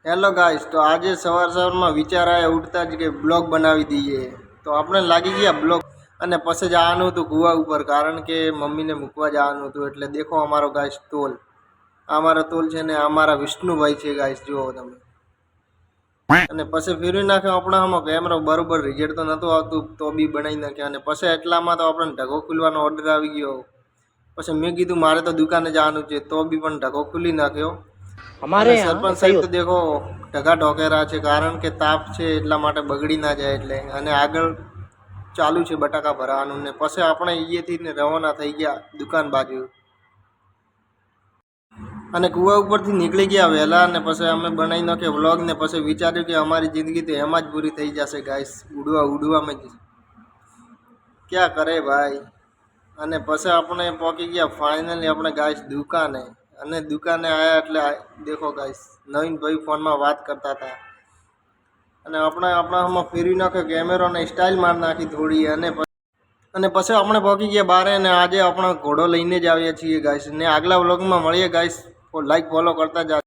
Hello guys, તો આજે સવારમાં વિચાર આવ્યા ઉઠતા જ કે બ્લોગ બનાવી દઈએ. તો આપણે લાગી ગયા બ્લોગ અને પછી જવાનું હતું કૂવા ઉપર, કારણ કે મમ્મીને મૂકવા જવાનું હતું. એટલે દેખો અમારો ગાઈસ તોલ, આ અમારો તોલ છે ને અમારા વિષ્ણુભાઈ છે ગાઈસ, જુઓ તમે. અને પછી ફેરવી નાખ્યો આપણા આમાં કેમેરો, બરોબર રિઝલ્ટ તો નહોતું આવતું તો બી બનાવી નાખ્યા. અને પછી એટલામાં તો આપણને ઢગો ખુલવાનો ઓર્ડર આવી ગયો. પછી મેં કીધું મારે તો દુકાને જવાનું છે, તો બી પણ ઢગો ખુલી નાખ્યો. हमारे અને यहाँ સરપંચ સાહેબ તો દેખો ઢગા ઢોકેરા છે, કારણ કે તાપ છે એટલા માટે બગડી ના જાય એટલે. અને આગળ ચાલુ છે બટાકા ભરવાનું. ને પછી આપણે અહીંયાથી ને રવાના થઈ ગયા દુકાન બાજુ. અને કૂવા ઉપરથી નીકળી ગયા વહેલા. અને પછી અમે બનાવી નાખ્યો વ્લોગ. ને પછી વિચાર્યું કે અમારી જિંદગી તો એમાં જ પૂરી થઈ જશે ગાઈસ, ઉડવામાં જ. ક્યાં કરે ભાઈ. અને પછી આપણે પહોંચી ગયા ફાઇનલી આપણે ગાઈસ દુકાને. અને દુકાને આવ્યા એટલે દેખો ગાઈસ, નવીનભાઈ ફોનમાં વાત કરતા હતા. અને આપણામાં ફેરવી નાખ્યો કેમેરો ને સ્ટાઇલ મારી નાખી થોડી. અને પછી આપણે પહોંચી ગયા બારે. અને આજે આપણે ઘોડો લઈને જ આવ્યા છીએ ગાઈસ. ને આગલા વ્લોગમાં મળીએ ગાઈસ. લાઈક ફોલો કરતા જ.